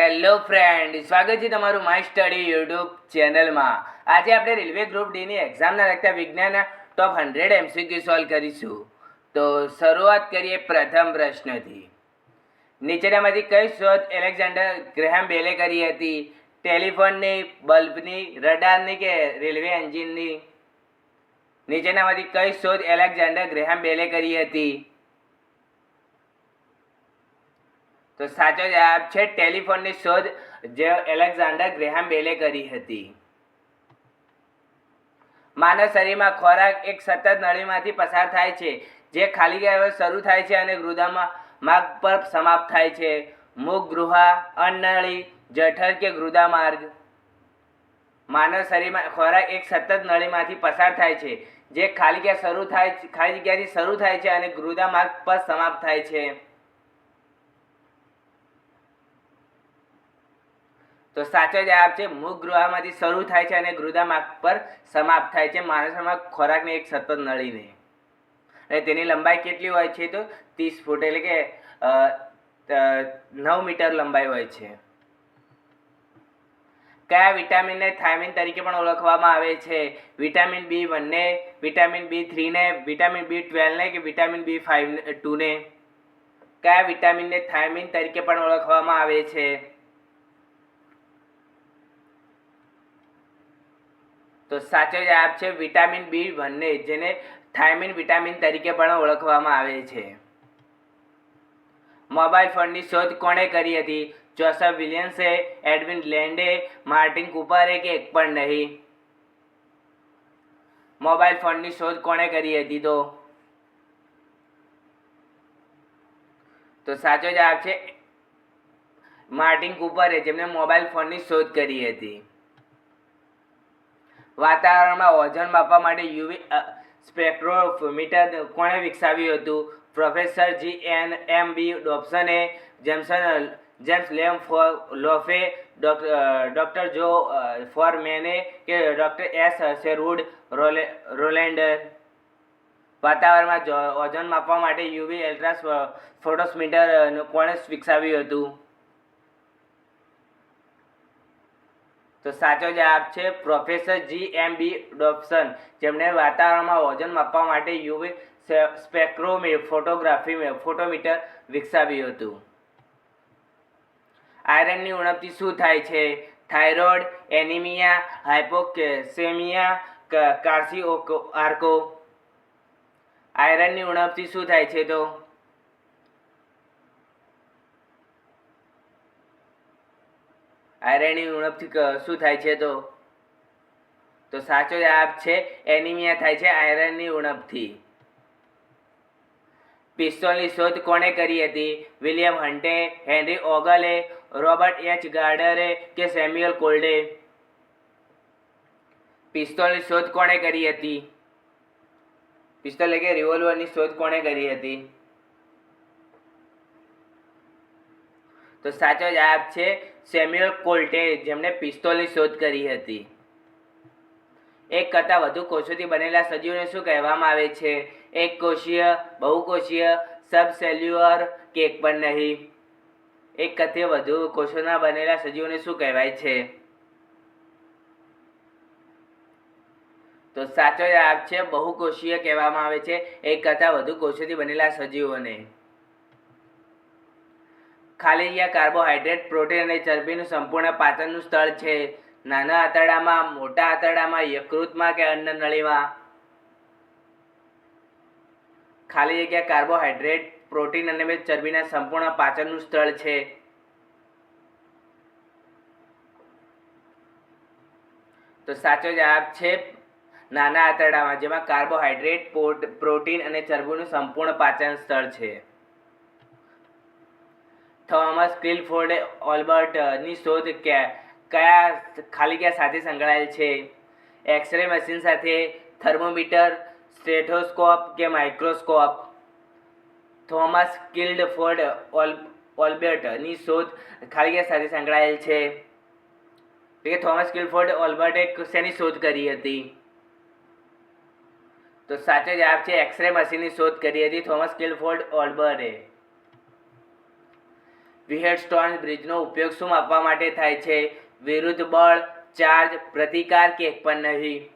Hello friend, સ્વાગત છે તમારું માય સ્ટડી યુટ્યુબ ચેનલમાં. આજે આપણે રેલવે ગ્રુપ ડીની એક્ઝામના લગતા વિજ્ઞાનના ટોપ 100 એમસીક્યુ સોલ્વ કરીશું. તો શરૂઆત કરીએ પ્રથમ પ્રશ્નથી. નીચેનામાંથી કઈ શોધ એલેક્ઝાન્ડર ગ્રેહામ બેલે કરી હતી? ટેલિફોનની, બલ્બની, રડારની કે રેલવે એન્જિનની? નીચેનામાંથી કઈ શોધ એલેક્ઝાન્ડર ગ્રેહામ બેલે કરી હતી? તો સાચો જવાબ છે ટેલિફોનની શોધ જે એલેક્ઝાન્ડર ગ્રેહામ બેલે કરી હતી. માનવ શરીરમાં ખોરાક એક સતત નળીમાંથી પસાર થાય છે જે ખાલી ગયા શરૂ થાય છે અને ગુદામાં માર્ગ પર સમાપ્ત થાય છે. મુખ, ગૃહા, અન્નનળી, જઠર કે ગુદા માર્ગ? માનવ શરીરમાં ખોરાક એક સતત નળીમાંથી પસાર થાય છે જે ખાલી જગ્યાથી શરૂ થાય છે અને ગુદા માર્ગ પર સમાપ્ત થાય છે. તો સાચો જવાબ છે મુખ ગૃહમાંથી શરૂ થાય છે અને ગુદા માર્ગ પર સમાપ્ત થાય છે માણસમાં ખોરાકની એક સતત નળીને. અને તેની લંબાઈ કેટલી હોય છે? તો 30 ફૂટ એટલે કે 9 મીટર લંબાઈ હોય છે. કયા વિટામિનને થાઇમિન તરીકે પણ ઓળખવામાં આવે છે? વિટામિન B1 ને, વિટામિન B3 ને, વિટામિન B12 ને કે વિટામિન B2 ને? કયા વિટામિનને થાઇમિન તરીકે પણ ઓળખવામાં આવે છે? તો સાચો જવાબ છે વિટામિન B1 ને, જેને થાઇમિન વિટામિન તરીકે પણ ઓળખવામાં આવે છે. મોબાઈલ ફોનની શોધ કોણે કરી હતી? જોસેફ વિલિયમ્સે, એડવિન લેન્ડે, માર્ટિન કૂપરે કે એક પણ નહીં? મોબાઈલ ફોનની શોધ કોણે કરી હતી? તો સાચો જવાબ છે માર્ટિન કૂપરે, જેમને મોબાઈલ ફોનની શોધ કરી હતી. વાતાવરણમાં ઓઝોન માપવા માટે યુવી સ્પેક્ટ્રોમીટર કોણે વિકસાવ્યું હતું? પ્રોફેસર GNMB ડોબ્સને, જેમ્સ લોફે, ડોક્ટર જો ફોરમેને કે ડોક્ટર S શેરવુડ રોલેન્ડર? વાતાવરણમાં ઓઝોન માપવા માટે યુવી અલ્ટ્રા ફોટોમીટર કોણે વિકસાવ્યું હતું? તો સાચો જવાબ છે પ્રોફેસર GMB ડોબ્સન, જેમણે વાતાવરણમાં ઓઝોન માપવા માટે યુવી ફોટોમીટર વિકસાવ્યું હતું. આયરનની ઉણપથી શું થાય છે? Thyroid, anaemia, હાઇપોકેલેમિયા, ક્વાર્સિઓઆર્કો? આયરનની ઉણપથી શું થાય છે? આયરનની ઉણપથી શું થાય છે? તો સાચો જવાબ છે એનિમિયા થાય છે આયરનની ઉણપથી. પિસ્તોલની શોધ કોણે કરી હતી? વિલિયમ હન્ટે, હેનરી ઓગલે, રોબર્ટ H ગાર્ડરે કે સેમ્યુઅલ કોલ્ડે? પિસ્તોલની શોધ કોણે કરી હતી? પિસ્તોલ એટલે કે રિવોલ્વરની શોધ કોણે કરી હતી? તો સાચો જવાબ છે સેમ્યુઅલ કોલ્ટે, જેમણે પિસ્તોલની શોધ કરી હતી. એક કરતાં વધુ કોષોથી બનેલા સજીવોને શું કહેવામાં આવે છે? એક કોષીય, બહુકોષીય, સબસેલ્યુલર કે એક પણ નહીં? એક કરતાં વધુ કોષોના બનેલા સજીવોને શું કહેવાય છે? તો સાચો જવાબ છે બહુકોષીય કહેવામાં આવે છે એક કરતાં વધુ કોષોથી બનેલા સજીવોને. ખાલી જગ્યા કાર્બોહાઈડ્રેટ, પ્રોટીન અને ચરબીનું સંપૂર્ણ પાચનનું સ્થળ છે? નાના આંતરડામાં, મોટા આંતરડામાં, યકૃતમાં કે અન્નનળીમાં? ખાલી જગ્યા કાર્બોહાઈડ્રેટ, પ્રોટીન અને ચરબીના સંપૂર્ણ પાચનનું સ્થળ છે? તો સાચો જવાબ છે નાના આંતરડામાં, જેમાં કાર્બોહાઈડ્રેટ, પ્રોટીન અને ચરબીનું સંપૂર્ણ પાચન સ્થળ છે. થોમસ ક્લિફોર્ડ ઓલ્બર્ટની શોધ કયા ખાલી જગ્યા સાથે સંકળાયેલ છે? એક્સરે મશીન સાથે, થર્મોમીટર, સ્ટેથોસ્કોપ કે માઇક્રોસ્કોપ? થોમસ ક્લિફોર્ડ ઓલ્બર્ટની શોધ ખાલી જગ્યા સાથે સંકળાયેલ છે? એટલે થોમસ ક્લિફોર્ડ ઓલ્બર્ટે શેની શોધ કરી હતી? તો સાચો જવાબ છે એક્સરે મશીનની શોધ કરી હતી થોમસ ક્લિફોર્ડ ઓલ્બર્ટે. વ્હીટસ્ટોન બ્રિજનો ઉપયોગ શું માપવા માટે થાય છે? વિરુદ્ધ બળ, ચાર્જ, પ્રતિકાર કે એક પણ નહીં?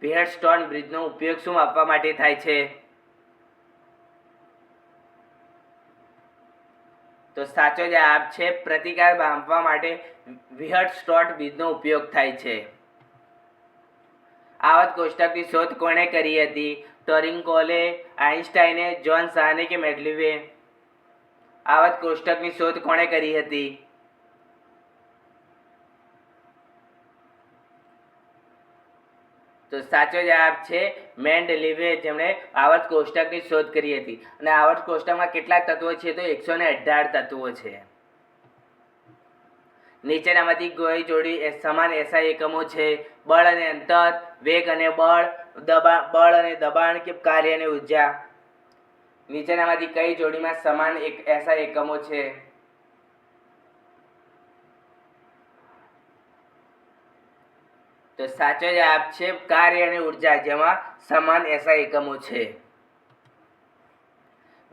વ્હીટસ્ટોન બ્રિજનો ઉપયોગ શું માપવા માટે થાય છે? તો સાચો જવાબ છે પ્રતિકાર માપવા માટે વ્હીટસ્ટોન બ્રિજનો ઉપયોગ થાય છે. આવત કોષ્ટકની શોધ કોણે કરી હતી? ટોરિંકોલે, આઇન્સ્ટાઈને, જ્હોન સાને કે મેન્ડેલીવે? આવત કોષ્ટકની શોધ કોણે કરી હતી? તો સાચો જવાબ છે મેન્ડેલીવે, જેમણે આવર્ત કોષ્ટકની શોધ કરી હતી. અને આવર્ત કોષ્ટકમાં કેટલા તત્વો છે? તો 118 તત્વો છે. નીચેનામાંથી કોઈ જોડી સમાન એસઆઈ એકમો છે? બળ અને અંતર, વેગ અને બળ, બળ અને દબાણ કે કાર્ય અને ઉર્જા? નીચેનામાંથી કઈ જોડીમાં સમાન એસઆઈ એકમો છે? તો સાચો જવાબ છે કાર્ય અને ઉર્જા, જેમાં સમાન એસઆઈ એકમો છે.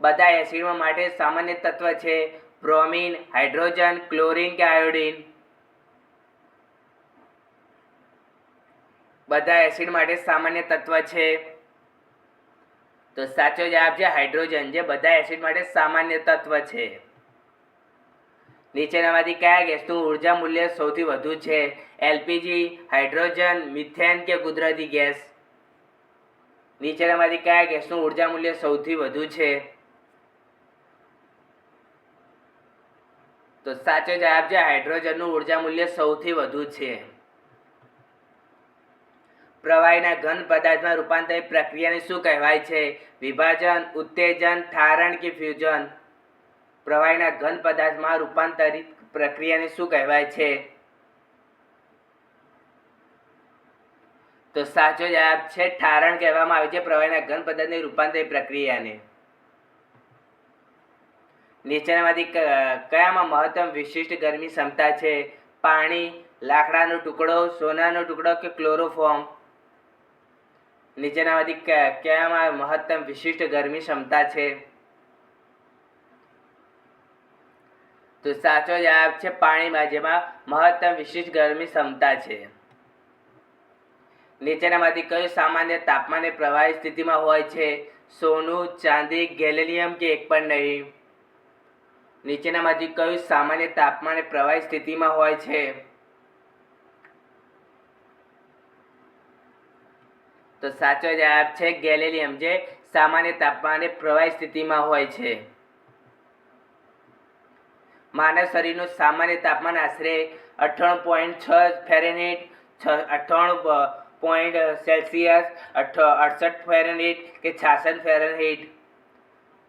બધા એસિડમાં માટે સામાન્ય તત્વ છે? બ્રોમિન, હાઇડ્રોજન, ક્લોરીન કે આયોડીન? બધા એસિડ માટે સામાન્ય તત્વ છે? તો સાચો જવાબ છે હાઇડ્રોજન, જે બધા એસિડ માટે સામાન્ય તત્વ છે. નીચેનામાંથી કયા ગેસનું ઉર્જા મૂલ્ય સૌથી વધુ છે? એલપીજી, હાઇડ્રોજન, મિથેન કે કુદરતી ગેસ? નીચેનામાંથી કયા ગેસનું ઉર્જા મૂલ્ય સૌથી વધુ છે? તો સાચો જવાબ છે હાઇડ્રોજનનું ઉર્જા મૂલ્ય સૌથી વધુ છે. પ્રવાહીના ઘન પદાર્થમાં રૂપાંતરિત પ્રક્રિયાને શું કહેવાય છે? વિભાજન, ઉત્તેજન, ઠારણ કે ફ્યુઝન? પ્રવાહીના ઘન પદાર્થમાં રૂપાંતરિત પ્રક્રિયાને શું કહેવાય છે? તો સાચો જવાબ છે ઠારણ કહેવામાં આવે છે પ્રવાહીના ઘન પદાર્થની રૂપાંતરિત પ્રક્રિયાને. નીચેનામાંથી કયામાં મહત્તમ વિશિષ્ટ ગરમી ક્ષમતા છે? પાણી, લાકડાનો ટુકડો, સોનાનો ટુકડો કે ક્લોરોફોર્મ? નીચેનામાંથી કયામાં મહત્તમ વિશિષ્ટ ગરમી ક્ષમતા છે? તો સાચો જવાબ છે પાણીમાં, જેમાં મહત્તમ વિશિષ્ટ ગરમી ક્ષમતા છે. નીચેનામાંથી કયું સામાન્ય તાપમાને પ્રવાહી સ્થિતિમાં હોય છે? સોનું, ચાંદી, ગેલિયમ કે એક પણ નહીં? નીચેનામાંથી કયું સામાન્ય તાપમાને પ્રવાહી સ્થિતિમાં હોય છે? તો સાચો જવાબ છે ગેલિયમ, જે સામાન્ય તાપમાને પ્રવાહી સ્થિતિમાં હોય છે. માનવ શરીરનું સામાન્ય તાપમાન આશરે 98.6 ફેરનહીટ, 98 સેલ્સિયસ, 68 ફેરનહીટ કે 66 ફેરનહીટ?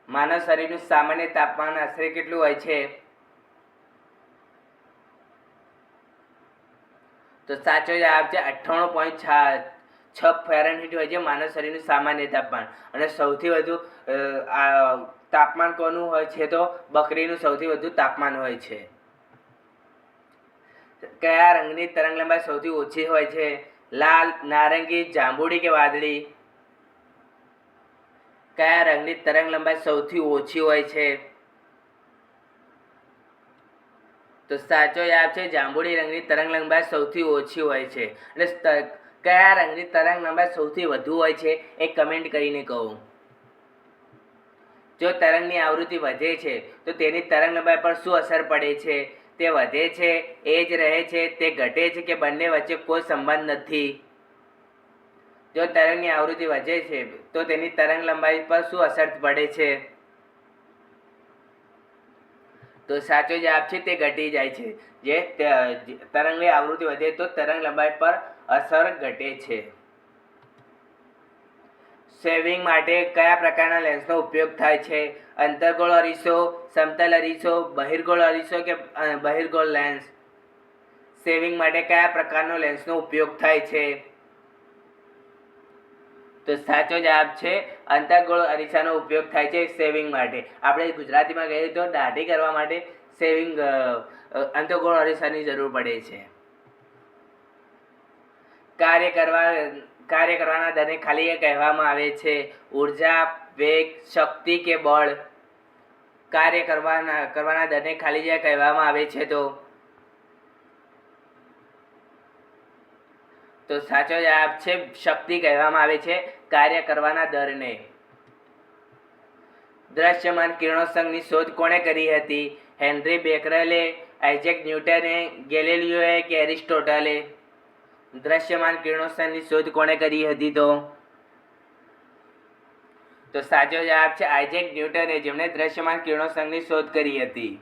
માનવ શરીરનું સામાન્ય તાપમાન આશરે કેટલું હોય છે? તો સાચો જવાબ છે 98.6 ફેરનહીટ હોય છે માનવ શરીરનું સામાન્ય તાપમાન. અને સૌથી વધુ તાપમાન કોનું હોય છે? તો બકરીનું સૌથી વધુ તાપમાન હોય છે. કયા રંગની તરંગલંબાઈ સૌથી ઓછી હોય છે? લાલ, નારંગી, જાંબુડી કે વાદળી? કયા રંગની તરંગલંબાઈ સૌથી ઓછી હોય છે? તો સાચો જવાબ છે જાંબુડી રંગની તરંગલંબાઈ સૌથી ઓછી હોય છે. અને કયા રંગની તરંગલંબાઈ સૌથી વધુ હોય છે એ કમેન્ટ કરીને કહો. જો તરંગની આવૃત્તિ વધે છે તો તેની તરંગલંબાઈ પર શું અસર પડે છે? તે વધે છે, એ જ રહે છે, તે ઘટે છે કે બંને વચ્ચે કોઈ સંબંધ નથી? જો તરંગની આવૃત્તિ વધે છે તો તેની તરંગલંબાઈ પર શું અસર પડે છે? તો સાચો જવાબ છે તે ઘટી જાય છે. જે તરંગની આવૃત્તિ વધે તો તરંગલંબાઈ પર અસર ઘટે છે. શેવિંગ માટે કયા પ્રકારના લેન્સનો ઉપયોગ થાય છે? અંતર્ગોળ અરીસો, સમતલ અરીસો, બહિર્ગોળ અરીસો કે બહિર્ગોળ લેન્સ? શેવિંગ માટે કયા પ્રકારનો લેન્સનો ઉપયોગ થાય છે? તો સાચો જવાબ છે અંતર્ગોળ અરીસાનો ઉપયોગ થાય છે શેવિંગ માટે. આપણે ગુજરાતીમાં કહીએ તો દાઢી કરવા માટે શેવિંગ અંતર્ગોળ અરીસાની જરૂર પડે છે. કાર્ય કરવાના દરને ખાલી કહેવામાં આવે છે? ઉર્જા, વેગ, શક્તિ કે બળ? કાર્ય કરવાના દરને ખાલી જગ્યા કહેવામાં આવે છે? તો સાચો જવાબ છે શક્તિ કહેવામાં આવે છે કાર્ય કરવાના દરને. દ્રશ્યમાન કિરણોત્સર્ગની શોધ કોણે કરી હતી? હેનરી બેકરેલે, આઇઝેક ન્યૂટને, ગેલિલિયોએ કે એરિસ્ટોટલે? દ્રશ્યમાન કિરણોત્સર્ગની શોધ કોણે કરી હતી? તો સાચો જવાબ છે આઇઝેક ન્યૂટને, જેમણે દ્રશ્યમાન કિરણોત્સર્ગની શોધ કરી હતી.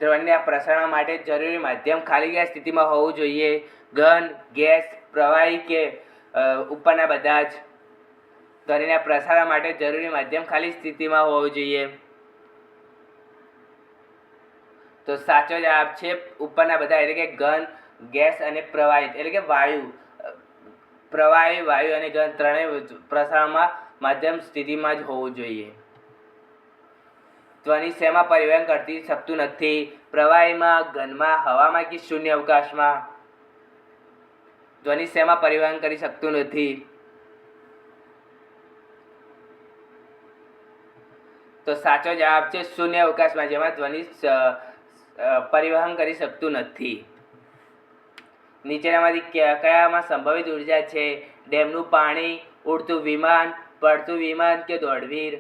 ધ્વનિના પ્રસારણ માટે જરૂરી માધ્યમ ખાલી જગ્યા સ્થિતિમાં હોવું જોઈએ. ઘન, ગેસ, પ્રવાહી કે ઉપરના બધા જ? ધ્વનિના પ્રસારણ માટે જરૂરી માધ્યમ ખાલી સ્થિતિમાં હોવું જોઈએ. તો સાચો જવાબ છે ઉપરના બધા, એટલે કે ઘન, ગેસ અને પ્રવાહી, એટલે કે વાયુ. પ્રવાહી, વાયુ અને ઘન ત્રણેય પ્રસારણમાં માધ્યમ સ્થિતિમાં જ હોવું જોઈએ. ધ્વનિ શેમાં પરિવહન કરી શકતું નથી? પ્રવાહીમાં, ઘનમાં, હવામાં કે શૂન્ય અવકાશમાં? ધ્વનિ શેમાં પરિવહન કરી શકતું નથી? તો સાચો જવાબ છે શૂન્ય અવકાશમાં, જેમાં ધ્વનિ પરિવહન કરી શકતું નથી. નીચેનામાંથી કયામાં સંભવિત ઉર્જા છે? ડેમનું પાણી, ઉડતું વિમાન, પડતું વિમાન કે દોડવીર?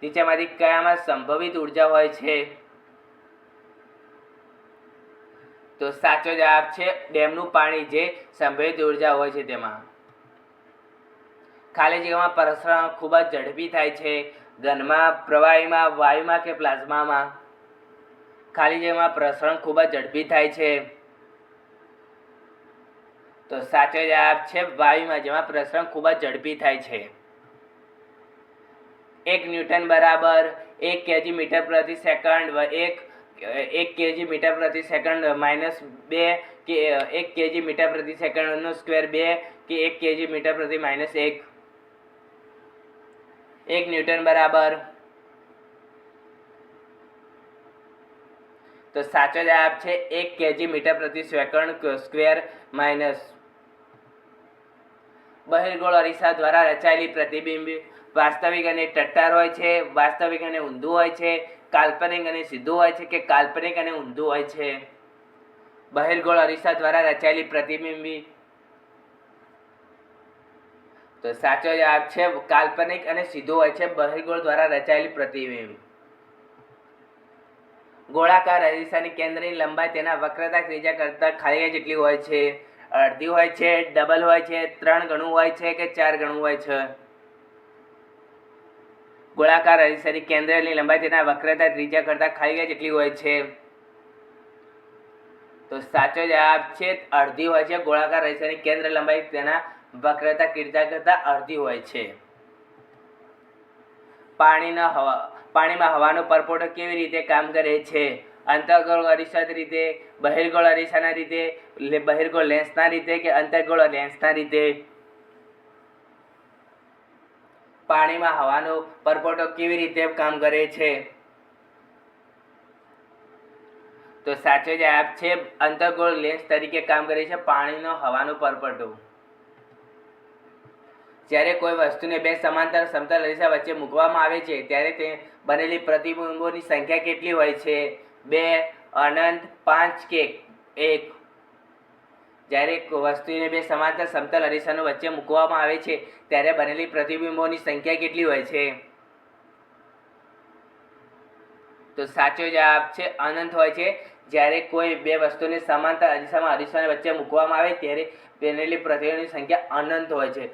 નીચેમાંથી કયામાં સંભવિત ઉર્જા હોય છે? તો સાચો જવાબ છે ડેમનું પાણી, જે સંભવિત ઉર્જા હોય છે તેમાં. ખાલી જગ્યામાં પ્રસરણ ખૂબ જ ઝડપી થાય છે. ઘનમાં, પ્રવાહીમાં, વાયુમાં કે પ્લાઝમામાં? ખાલી જગ્યામાં પ્રસરણ ખૂબ જ ઝડપી થાય છે. તો સાચો જવાબ છે વાયુમાં, જેમાં પ્રસરણ ખૂબ જ ઝડપી થાય છે. 1 ન્યૂટન બરાબર 1 કેજી મીટર પ્રતિ સેકન્ડ, 1 કેજી મીટર પ્રતિ સેકન્ડ -2 કે 1 કેજી મીટર પ્રતિ સેકન્ડનો સ્ક્વેર 2 કે 1 કેજી મીટર પ્રતિ -1? 1 ન્યૂટન બરાબર. તો સાચો જવાબ છે 1 કેજી મીટર પ્રતિ સેકન્ડ સ્ક્વેર માઇનસ. બહિર્ગોળ અરીસા દ્વારા રચાયેલી પ્રતિબિંબ વાસ્તવિક અને ટટ્ટાર હોય છે, વાસ્તવિક અને ઊંધું હોય છે, કાલ્પનિક અને સીધું હોય છે કે કાલ્પનિક અને ઊંધું હોય છે? બહિર્ગોળ અરીસા દ્વારા રચાયેલી પ્રતિબિંબ. તો સાચો જવાબ છે કાલ્પનિક અને સીધું હોય છે બહિર્ગોળ દ્વારા રચાયેલી પ્રતિબિંબ. ગોળાકાર અરીસાની કેન્દ્રની લંબાઈ તેના વક્રતા ત્રિજ્યા કરતાં ખાલી જેટલી હોય છે? અડધી હોય છે, ડબલ હોય છે, 3 ગણું હોય છે કે 4 ગણું હોય છે? ગોળાકાર અરીસાની કેન્દ્રની લંબાઈ તેના વક્રતા ત્રિજ્યા કરતાં ખાલી જેટલી હોય છે? તો સાચો જવાબ છે અડધી હોય છે. ગોળાકાર અરીસાની કેન્દ્ર લંબાઈ તેના વક્રતા ત્રિજ્યા કરતાં અડધી હોય છે. પાણીમાં હવાનો પરપોટો કેવી રીતે કામ કરે છે? અંતર્ગોળ અરીસાની રીતે, બહિર્ગોળ અરીસાના રીતે, બહિર્ગોળ લેન્સના રીતે કે અંતર્ગોળ લેન્સના રીતે? પાણીમાં હવાનો પરપોટો કેવી રીતે કામ કરે છે? તો સાચો જવાબ છે અંતર્ગોળ લેન્સ તરીકે કામ કરે છે પાણીનો હવાનો પરપોટો. જ્યારે કોઈ વસ્તુને બે સમાંતર સમતલ અરીસા વચ્ચે મૂકવામાં આવે છે ત્યારે તે બનેલી પ્રતિબિંબોની સંખ્યા કેટલી હોય છે? 2, અનંત, 5 કે 1? જ્યારે વસ્તુને બે સમાંતર સમતલ અરીસાનો વચ્ચે મૂકવામાં આવે છે ત્યારે બનેલી પ્રતિબિંબોની સંખ્યા કેટલી હોય છે? તો સાચો જવાબ છે અનંત હોય છે. જ્યારે કોઈ બે વસ્તુને સમાંતર અરીસાને વચ્ચે મૂકવામાં આવે ત્યારે બનેલી પ્રતિબિંબોની સંખ્યા અનંત હોય છે.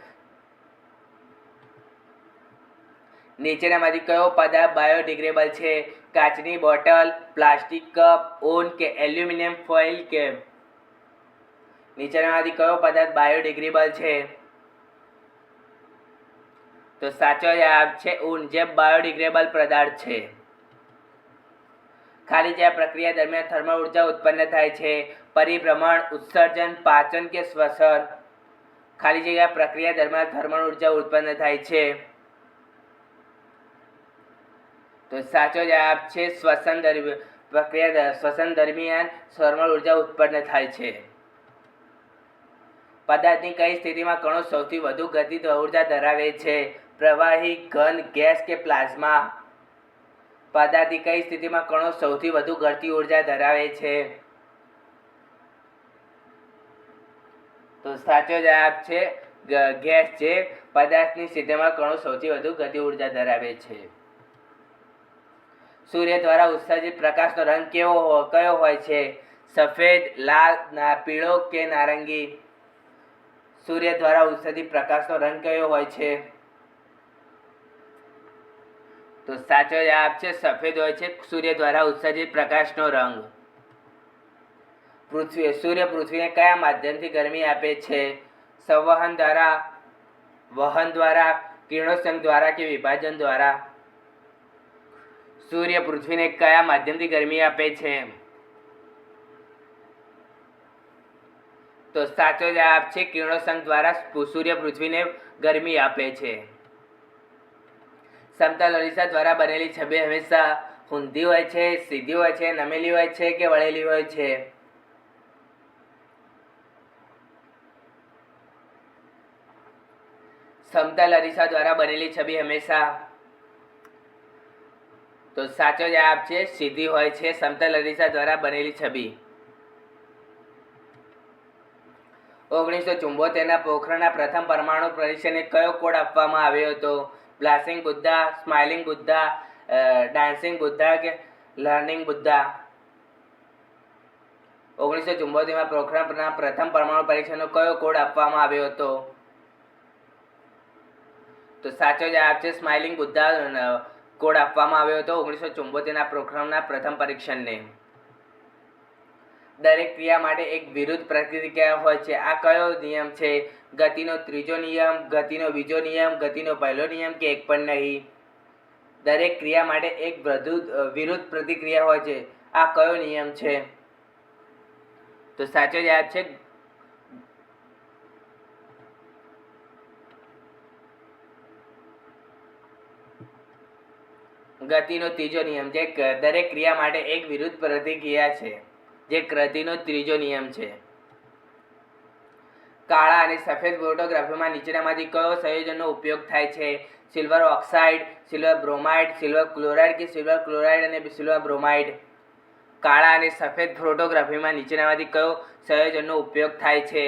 નીચેનામાંથી કયો પદાર્થ બાયોડિગ્રેડેબલ છે? કાચની બોટલ, પ્લાસ્ટિક કપ, ઊન કે એલ્યુમિનિયમ ફોઇલ કે? નીચેનામાંથી કયો પદાર્થ બાયોડિગ્રેડેબલ છે? તો સાચો જવાબ છે ઊન, જે બાયોડિગ્રેડેબલ પદાર્થ છે. ખાલી જગ્યા પ્રક્રિયા દરમિયાન થર્મલ ઉર્જા ઉત્પન્ન થાય છે? પરિભ્રમણ, ઉત્સર્જન, પાચન કે શ્વસન? ખાલી જગ્યા પ્રક્રિયા દરમિયાન થર્મલ ઉર્જા ઉત્પન્ન થાય છે? તો સાચો જવાબ છે શ્વસન દરમિયાન થર્મલ ઉર્જા ઉત્પન્ન થાય છે. પદાર્થની કઈ સ્થિતિમાં કણો સૌથી વધુ ગતિજ ઉર્જા ધરાવે છે? પ્રવાહી, ઘન, ગેસ કે પ્લાઝમા પદાર્થની કઈ સ્થિતિમાં કણો સૌથી વધુ ગળતી ઉર્જા ધરાવે છે? તો સાચો જવાબ છે ગેસ, જે પદાર્થની સ્થિતિમાં કણો સૌથી વધુ ગતિ ઉર્જા ધરાવે છે. સૂર્ય દ્વારા ઉત્સર્જિત પ્રકાશનો રંગ કયો હોય છે? સફેદ, લાલ, પીળો કે નારંગી? સૂર્ય દ્વારા ઉત્સર્જિત પ્રકાશનો રંગ કયો હોય છે? તો સાચો જવાબ છે સફેદ હોય છે સૂર્ય દ્વારા ઉત્સર્જિત પ્રકાશનો રંગ. સૂર્ય પૃથ્વીને કયા માધ્યમથી ગરમી આપે છે? સંવહન દ્વારા, વહન દ્વારા, કિરણોત્સર્ગ દ્વારા કે વિભાજન દ્વારા? સૂર્ય પૃથ્વીને કયા માધ્યમથી ગરમી આપે છે? તો સાચો જવાબ છે કિરણોત્સર્ગ દ્વારા સૂર્ય પૃથ્વીને ગરમી આપે છે. સમતલ અરીસા દ્વારા બનેલી છબી હંમેશા ઊંધી હોય છે, સીધી હોય છે, નમેલી હોય છે કે વળેલી હોય છે? સમતલ અરીસા દ્વારા બનેલી છબી હંમેશા, તો સાચો જવાબ છે સીધી હોય છે સમતલ અરીસા દ્વારા બનેલી છબી. 1974ના પોખરણના પ્રથમ પરમાણુ પરીક્ષણને કયો કોડ આપવામાં આવ્યો હતો? Blasting Buddha, smiling Buddha, dancing Buddha કે લર્નિંગ બુદ્ધા? 1974માં પોખરણના પ્રથમ પરમાણુ પરીક્ષણનો કયો કોડ આપવામાં આવ્યો હતો? તો સાચો જવાબ છે સ્માઇલિંગ બુદ્ધા કોડ આપવામાં આવ્યો હતો 1974ના પોખરણના પ્રથમ પરીક્ષણને. દરેક ક્રિયા માટે એક વિરુદ્ધ પ્રતિક્રિયા હોય છે. આ કયો નિયમ છે? ગતિનો ત્રીજો નિયમ, ગતિનો બીજો નિયમ, ગતિનો પહેલો નિયમ કે એક પણ નહીં? દરેક ક્રિયા માટે એક વિરુદ્ધ પ્રતિક્રિયા હોય છે. આ કયો નિયમ છે? તો સાચો જવાબ છે ગતિનો ત્રીજો નિયમ, જે દરેક ક્રિયા માટે એક વિરુદ્ધ પ્રતિક્રિયા છે, જે ગતિનો ત્રીજો નિયમ છે. કાળા અને સફેદ ફોટોગ્રાફીમાં નીચેનામાંથી કયો સંયોજનનો ઉપયોગ થાય છે? Silver oxide, silver bromide, silver chloride કે સિલ્વર ક્લોરાઇડ અને સિલ્વર બ્રોમાઇડ? કાળા અને સફેદ ફોટોગ્રાફીમાં નીચેનામાંથી કયો સંયોજનનો ઉપયોગ થાય છે?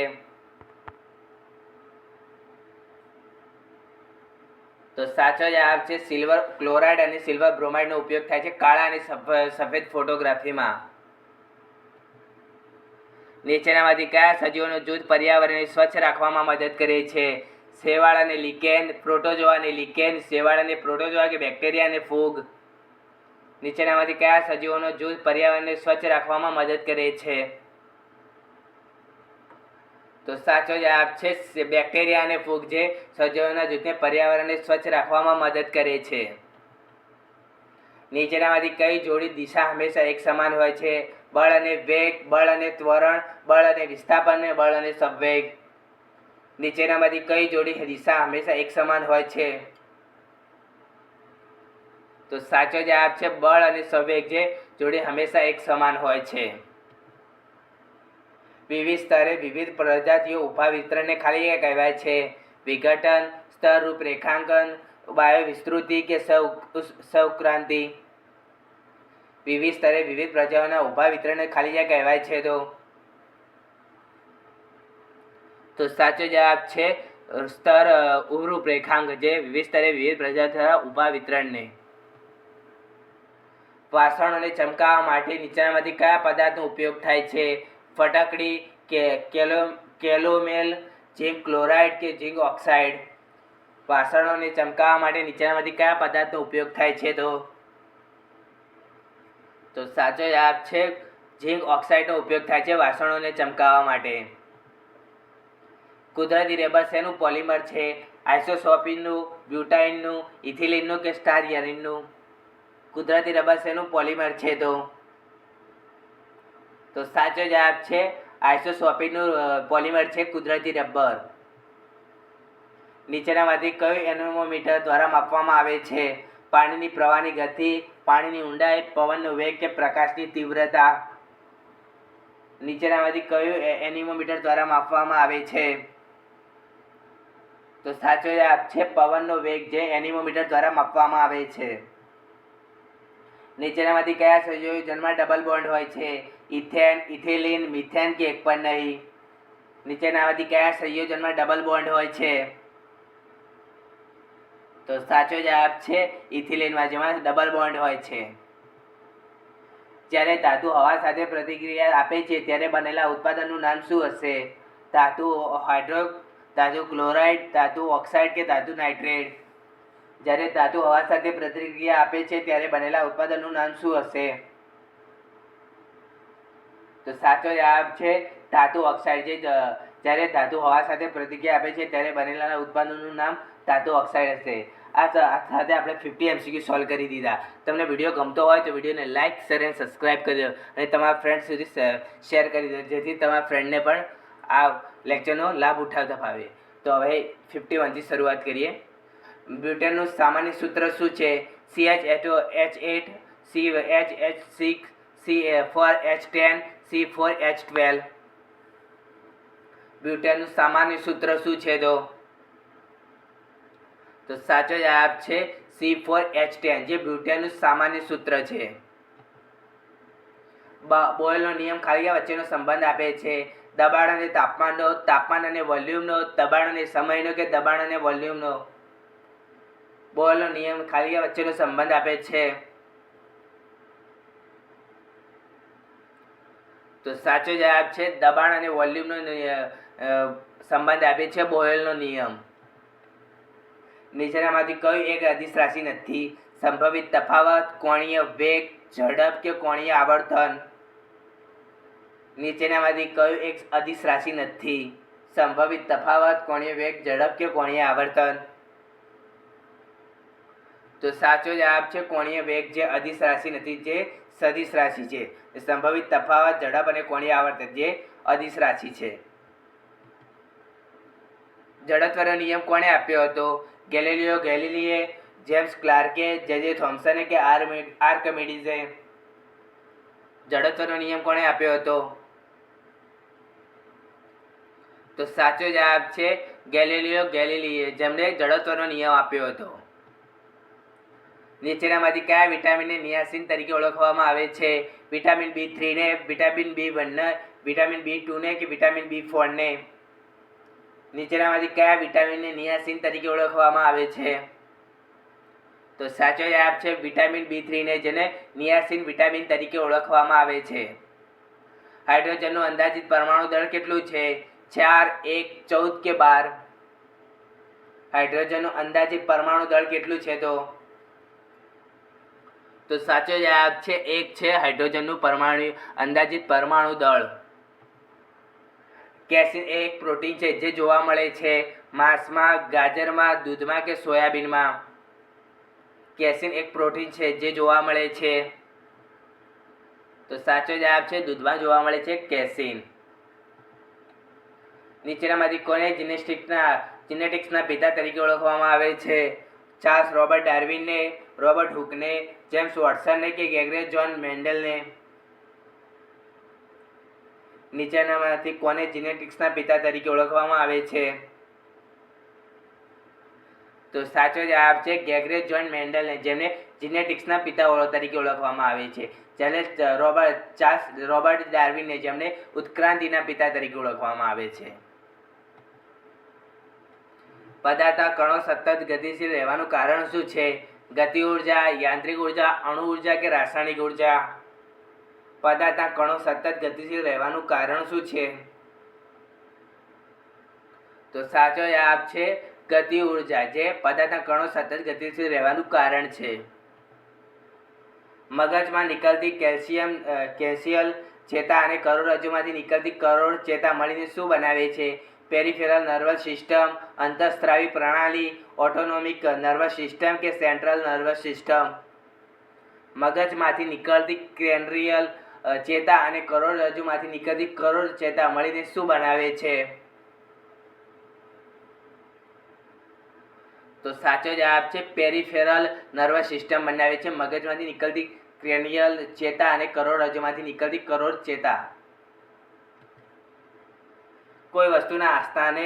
તો સાચો જવાબ છે સિલ્વર ક્લોરાઇડ અને સિલ્વર બ્રોમાઇડનો ઉપયોગ થાય છે કાળા અને સફેદ ફોટોગ્રાફીમાં. નીચેનામાંથી કયા સજીવોનું જૂથ પર્યાવરણને સ્વચ્છ રાખવામાં મદદ કરે છે? શેવાળ અને લિકેન, પ્રોટોઝોઆ અને લિકેન, શેવાળ અને પ્રોટોઝોઆ કે બેક્ટેરિયા અને ફૂગ? નીચેનામાંથી કયા સજીવોનું જૂથ પર્યાવરણને સ્વચ્છ રાખવામાં મદદ કરે છે? તો સાચો જવાબ છે બેક્ટેરિયા અને ફૂગ, જે સજીવોના જૂથને પર્યાવરણને સ્વચ્છ રાખવામાં મદદ કરે છે. નીચેનામાંથી કઈ જોડી દિશા હંમેશા એક સમાન હોય છે? બળ અને વેગ, બળ અને ત્વરણ, બળ અને વિસ્થાપન, બળ અને સંવેગ? નીચેનામાંથી કઈ જોડી દિશા હંમેશા એક સમાન હોય છે? તો સાચો જવાબ છે બળ અને સંવેગ, જે જોડી હંમેશા એક સમાન હોય છે. વિવિધ સ્તરે વિવિધ પ્રજાતિઓ ઉભા વિતરણને ખાલી જગ્યા કહેવાય છે? વિઘટન, સ્તર રૂપરેખાંકન, બાહ્ય વિસ્તૃતિ કે સહઉત્ક્રાંતિ? વિવિધ સ્તરે વિવિધ પ્રજાતિઓના ઉભા વિતરણને ખાલી જગ્યા કહેવાય છે? તો સાચો જવાબ છે સ્તર રૂપરેખાંકન, જે વિવિધ સ્તરે વિવિધ પ્રજાતિઓના ઉભા વિતરણને. વાસણોને ચમકાવવા માટે નીચેનામાંથી કયા પદાર્થનો ઉપયોગ થાય છે? ફટકડી કે કેલોમેલ, ઝીંક ક્લોરાઇડ કે ઝીંક ઓક્સાઇડ? વાસણોને ચમકાવવા માટે નીચેનામાંથી કયા પદાર્થનો ઉપયોગ થાય છે? તો સાચો જવાબ છે ઝીંક ઓક્સાઇડનો ઉપયોગ થાય છે વાસણોને ચમકાવવા માટે. કુદરતી રબર શેનું પોલિમર છે? આઇસોસોપ્રીનનું, બ્યુટાઇનનું, ઇથિલિનનું કે સ્ટારયાનિનનું? કુદરતી રબર શેનું પોલિમર છે? તો સાચો જવાબ છે આઇસોસોપ્રીનનું પોલિમર છે કુદરતી રબર. નીચેનામાંથી કયું એનેમોમીટર દ્વારા માપવામાં આવે છે? પાણીની પ્રવાહની ગતિ, પાણીની ઊંડાઈ, પવનનો વેગ કે પ્રકાશની તીવ્રતા? નીચેનામાંથી કયું એનેમોમીટર દ્વારા માપવામાં આવે છે? તો સાચો જવાબ છે પવનનો વેગ, જે એનિમોમીટર દ્વારા માપવામાં આવે છે. નીચેનામાંથી કયા સંયોજનમાં ડબલ બોન્ડ હોય છે? ઇથેન, ઇથિલિન, મિથેન કે એક પણ નહીં? નીચેનામાંથી કયા સંયોજનમાં ડબલ બોન્ડ હોય છે? તો સાચો જવાબ છે ઇથિલિનમાં, જેમાં ડબલ બોન્ડ હોય છે. જ્યારે ધાતુ હવા સાથે પ્રતિક્રિયા આપે છે ત્યારે બનેલા ઉત્પાદનનું નામ શું હશે? ધાતુ હાઇડ્રો, ધાતુ ક્લોરાઇડ, ધાતુ ઓક્સાઇડ કે ધાતુ નાઇટ્રેટ? જ્યારે ધાતુ હવા સાથે પ્રતિક્રિયા આપે છે ત્યારે બનેલા ઉત્પાદનનું નામ શું હશે? તો સાચો જવાબ છે ધાતુ ઓક્સાઇડ. જ્યારે ધાતુ હવા સાથે પ્રતિક્રિયા આપે છે ત્યારે બનેલા ઉત્પાદનનું નામ ધાતુ ઓક્સાઇડ હશે. આ સાથે આપણે 50 MCQ સોલ્વ કરી દીધા. તમને વિડીયો ગમતો હોય તો વિડીયોને લાઇક, શેર અને સબસ્ક્રાઈબ કરી દો અને તમારા ફ્રેન્ડ સુધી શેર કરી દો, જેથી તમારા ફ્રેન્ડને પણ આ લેક્ચરનો લાભ ઉઠાવતા ફાવે. તો હવે 51થી શરૂઆત કરીએ. બ્યુટેનનું સામાન્ય સૂત્ર શું છે? CH8, CH6, C4H10, C4H12. બ્યુટેનનું સામાન્ય સૂત્ર શું છે? તો સાચો જવાબ છે C4H10, જે બ્યુટેનનું સામાન્ય સૂત્ર છે. બોયલનો નિયમ ખાલી વચ્ચેનો સંબંધ આપે છે. દબાણ અને તાપમાનનો, તાપમાન અને વોલ્યુમનો, દબાણ અને સમયનો કે દબાણ અને વોલ્યુમનો? બોયલનો નિયમ ખાલી વચ્ચેનો સંબંધ આપે છે. તો સાચો જવાબ છે દબાણ અને વોલ્યુમનો સંબંધ આપે છે બોયલનો નિયમ. નીચેનામાંથી કયું એક અદિશ રાશિ નથી? સંભવિત તફાવત, કોણીય વેગ, ઝડપ કે કોણીય આવર્તન? નીચેનામાંથી કયું એક અદિશ રાશિ નથી? સંભવિત તફાવત, કોણીય વેગ, ઝડપ કે કોણીય આવર્તન? તો સાચો જવાબ છે કોણીય વેગ, જે અદિશ રાશિ નથી, જે સદિશ રાશિ છે. સંભવિત તફાવત, ઝડપ અને કોણીય આવર્તન જે અદિશ રાશિ છે. જડત્વનો નિયમ કોણે આપ્યો હતો? ગેલિલિયો ગેલિલીએ, જેમ્સ ક્લાર્કે, જે થોમ્સને કે આર્કમિડીઝે? જડત્વનો નિયમ કોણે આપ્યો હતો? તો સાચો જવાબ છે ગેલિલિયો ગેલિલીએ, જેમણે જડત્વનો નિયમ આપ્યો હતો. નીચેનામાંથી કયા વિટામિનને નિયાસિન તરીકે ઓળખવામાં આવે છે? વિટામિન B3 ને, વિટામિન B1 ને, વિટામિન B2 ને કે વિટામિન B4 ને? નીચેનામાંથી કયા વિટામિનને નિયાસિન તરીકે ઓળખવામાં આવે છે? તો સાચો જવાબ છે વિટામિન B3 ને, જેને નિયાસિન વિટામિન તરીકે ઓળખવામાં આવે છે. હાઇડ્રોજનનું અંદાજિત પરમાણુ દળ કેટલું છે? 4, 1, 14 કે 12? હાઇડ્રોજનનું અંદાજિત પરમાણુ દળ કેટલું છે? તો સાચો જવાબ છે 1 છે હાઇડ્રોજનનું અંદાજિત પરમાણુ દળ. કેસીન એ એક પ્રોટીન છે જે જોવા મળે છે માંસમાં, ગાજરમાં, દૂધમાં કે સોયાબીનમાં? કેસીન એક પ્રોટીન છે જે જોવા મળે છે, તો સાચો જવાબ છે દૂધમાં જોવા મળે છે કેસીન. નીચેનામાંથી કોને જીનેટિક્સના પિતા તરીકે ઓળખવામાં આવે છે? ચાર્લ્સ રોબર્ટ ડાર્વિનને, રોબર્ટ હુકને, જેમ્સ વોટસનને કે ગ્રેગરી જોન મેન્ડલને? નીચેનામાંથી કોને જીનેટિક્સના પિતા તરીકે ઓળખવામાં આવે છે? તો સાચો જવાબ છે ગ્રેગરી જોન મેન્ડલને, જેમને જીનેટિક્સના પિતા તરીકે ઓળખવામાં આવે છે. જ્યારે ચાર્લ્સ રોબર્ટ ડાર્વિનને, જેમને ઉત્ક્રાંતિના પિતા તરીકે ઓળખવામાં આવે છે. પદાર્થના કણો સતત ગતિશીલ રહેવાનું કારણ શું છે? ગતિ ઉર્જા, યાંત્રિક ઉર્જા, અણુ ઉર્જા કે રાસાયણિક ઉર્જા? પદાર્થના કણો સતત ગતિશીલ રહેવાનું કારણ શું છે? તો સાચો જવાબ છે ગતિ ઉર્જા, જે પદાર્થના કણો સતત ગતિશીલ રહેવાનું કારણ છે. મગજમાં નીકળતી કેલ્શિયલ ચેતા અને કરોડરજ્જુમાંથી નીકળતી કરોડ ચેતા મળીને શું બનાવે છે? પેરિફેરલ નર્વસ સિસ્ટમ, અંતઃસ્ત્રાવી પ્રણાલી, ઓટોનોમિક નર્વસ સિસ્ટમ કે સેન્ટ્રલ નર્વસ સિસ્ટમ? મગજમાંથી નીકળતી કેન્દ્રીય ચેતા અને કરોડરજ્જુમાંથી નીકળતી કરોડ ચેતા મળીને શું બનાવે છે? તો સાચો જવાબ છે પેરિફેરલ નર્વસ સિસ્ટમ બનાવે છે, મગજમાંથી નીકળતી ક્રેનિયલ ચેતા અને કરોડરજ્જુમાંથી નીકળતી કરોડ ચેતા. કોઈ વસ્તુના સ્થાને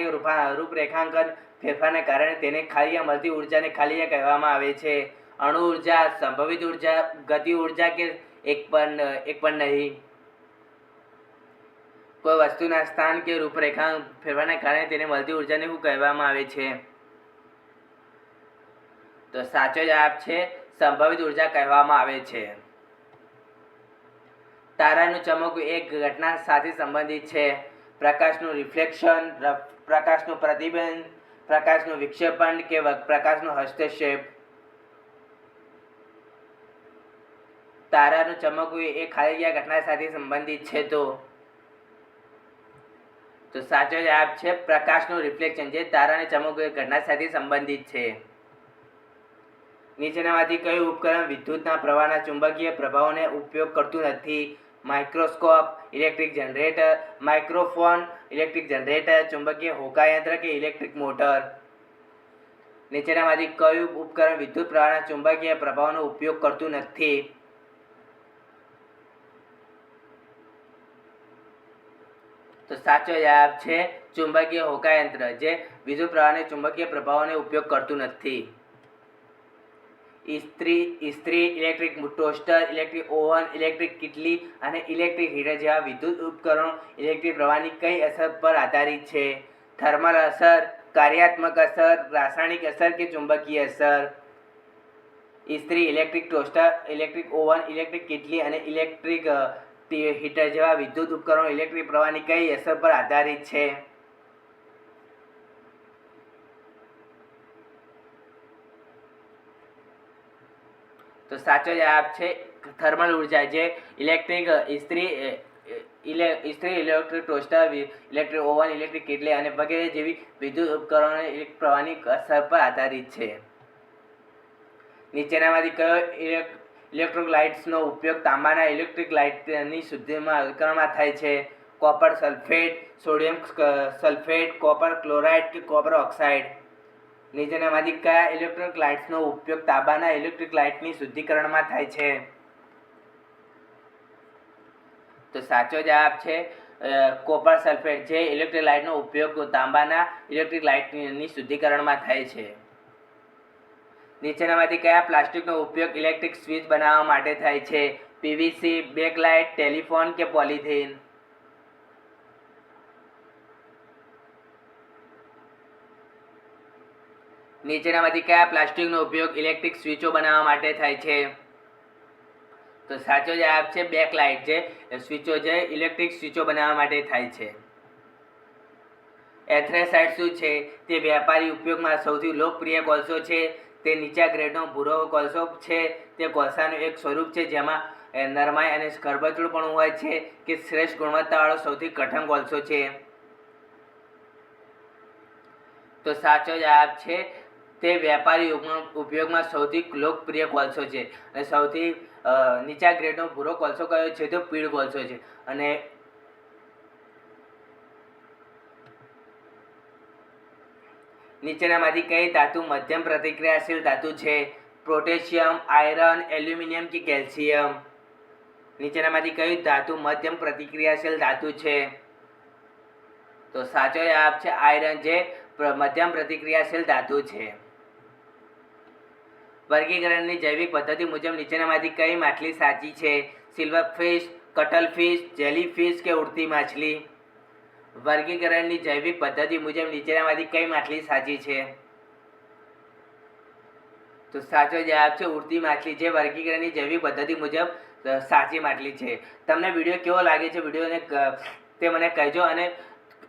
રૂપરેખાંકન ફેરફારને કારણે તેને ખાલીયા મળતી ઉર્જાને ખાલીયા કહેવામાં આવે છે. અણુ ઉર્જા, સંભવિત ઉર્જા, ગતિ ઉર્જા કે એક પણ નહીં. કોઈ વસ્તુના સ્થાન કે રૂપરેખા ફેરફારને કારણે તેને મળતી ઉર્જાને શું કહેવામાં આવે છે? તો સાચો જવાબ છે સંભવિત ઉર્જા કહેવામાં આવે છે. તારાનું ચમકવું એક ઘટના સાથે સંબંધિત છે. પ્રકાશનું રિફ્લેક્શન, પ્રકાશનું પ્રતિબિંબ, પ્રકાશનું વિક્ષેપણ કે પ્રકાશનું હસ્તક્ષેપ. તારાનું ચમકવું એ ખાલી જગ્યા ઘટના સાથે સંબંધિત છે. તો સાચો જવાબ છે પ્રકાશનું રિફ્લેક્શન, જે તારાને ચમકવું એ ઘટના સાથે સંબંધિત છે. નીચેનામાંથી કયું ઉપકરણ વિદ્યુતના પ્રવાહના ચુંબકીય પ્રભાવોને ઉપયોગ કરતું નથી? Microscope, electric generator, microphone, electric generator, ચુંબકીય હોકાયંત્ર કે ઇલેક્ટ્રિક મોટર. નીચેનામાંથી કયું ઉપકરણ વિદ્યુત પ્રવાહના ચુંબકીય પ્રભાવનો ઉપયોગ કરતું નથી? તો સાચો જવાબ છે ચુંબકીય હોકાયંત્ર, જે વિદ્યુત પ્રવાહના ચુંબકીય પ્રભાવોને ઉપયોગ કરતું નથી. ઇસ્ત્રી, electric toaster, electric oven, electric કિટલી અને ઇલેક્ટ્રિક હીટર જેવા વિદ્યુત ઉપકરણો ઇલેક્ટ્રિક પ્રવાહની કઈ અસર પર આધારિત છે? થર્મલ અસર, કાર્યાત્મક અસર, રાસાયણિક અસર કે ચુંબકીય અસર. ઇસ્ત્રી, electric toaster, electric oven, electric કિટલી અને ઇલેક્ટ્રિક હીટર જેવા વિદ્યુત ઉપકરણો ઇલેક્ટ્રિક પ્રવાહની કઈ અસર પર આધારિત છે? તો સાચો જવાબ છે થર્મલ ઉર્જા, જે ઇલેક્ટ્રિક ઇસ્ત્રી, electric toaster, electric oven, electric કિટલી અને વગેરે જેવી વિદ્યુત ઉપકરણો ઇલેક્ટ્રિક પ્રવાહની અસર પર આધારિત છે. નીચેનામાંથી કયો ઇલેક્ટ્રોલાઇટ્સનો ઉપયોગ તાંબાના ઇલેક્ટ્રિક લાઇટની શુદ્ધિકરણમાં થાય છે? Copper sulphate, sodium sulphate, copper chloride કે કોપર ઓક્સાઇડ. નીચેનામાંથી કયા ઇલેક્ટ્રિક લાઇટ્સનો ઉપયોગ તાંબાના ઇલેક્ટ્રિક લાઇટની શુદ્ધિકરણમાં થાય છે? તો સાચો જવાબ છે કોપર સલ્ફેટ, જે ઇલેક્ટ્રિક લાઇટનો ઉપયોગ તાંબાના ઇલેક્ટ્રિક લાઇટની શુદ્ધિકરણમાં થાય છે. નીચેનામાંથી કયા પ્લાસ્ટિકનો ઉપયોગ ઇલેક્ટ્રિક સ્વિચ બનાવવા માટે થાય છે? પીવીસી, બેકલાઇટ, ટેલિફોન કે પોલિથીન. નીચેનામાંથી કયા પ્લાસ્ટિકનો ઉપયોગ ઇલેક્ટ્રિક સ્વિચો બનાવવા માટે થાય છે? તો સાચો જવાબ છે બેકલાઇટ, જે સ્વિચો જે ઇલેક્ટ્રિક સ્વિચો બનાવવા માટે થાય છે. એથ્રેસાઇટ શું છે? તે વ્યાપારી ઉપયોગમાં સૌથી લોકપ્રિય કોલસો છે. તે નીચા ગ્રેડનો ભૂરો કોલસો છે. તે કોલસાનું એક સ્વરૂપ છે જેમાં નરમાઈ અને ખરબચડુંપણું હોય છે. કે શ્રેષ્ઠ ગુણવત્તાવાળો સૌથી કઠણ કોલસો છે. તો સાચો જવાબ છે તે વ્યાપારી ઉપયોગમાં સૌથી લોકપ્રિય કોલસો છે. અને સૌથી નીચા ગ્રેડનો ભૂરો કોલસો કયો છે? તો પીળ કોલસો છે. અને નીચેનામાંથી કઈ ધાતુ મધ્યમ પ્રતિક્રિયાશીલ ધાતુ છે? પોટેશિયમ, આયરન, એલ્યુમિનિયમ કે કેલ્શિયમ. નીચેનામાંથી કઈ ધાતુ મધ્યમ પ્રતિક્રિયાશીલ ધાતુ છે? તો સાચો જવાબ છે આયરન, જે મધ્યમ પ્રતિક્રિયાશીલ ધાતુ છે. વર્ગીકરણની જૈવિક પદ્ધતિ મુજબ નીચેનામાંથી કઈ માછલી સાચી છે? સિલ્વરફિશ, કટલફિશ, જેલીફિશ કે ઉડતી માછલી. વર્ગીકરણની જૈવિક પદ્ધતિ મુજબ નીચેનામાંથી કઈ માછલી સાચી છે? તો સાચો જવાબ છે ઉડતી માછલી, જે વર્ગીકરણની જૈવિક પદ્ધતિ મુજબ સાચી માછલી છે. તમને વિડીયો કેવો લાગે છે વિડીયોને તે મને કહેજો. અને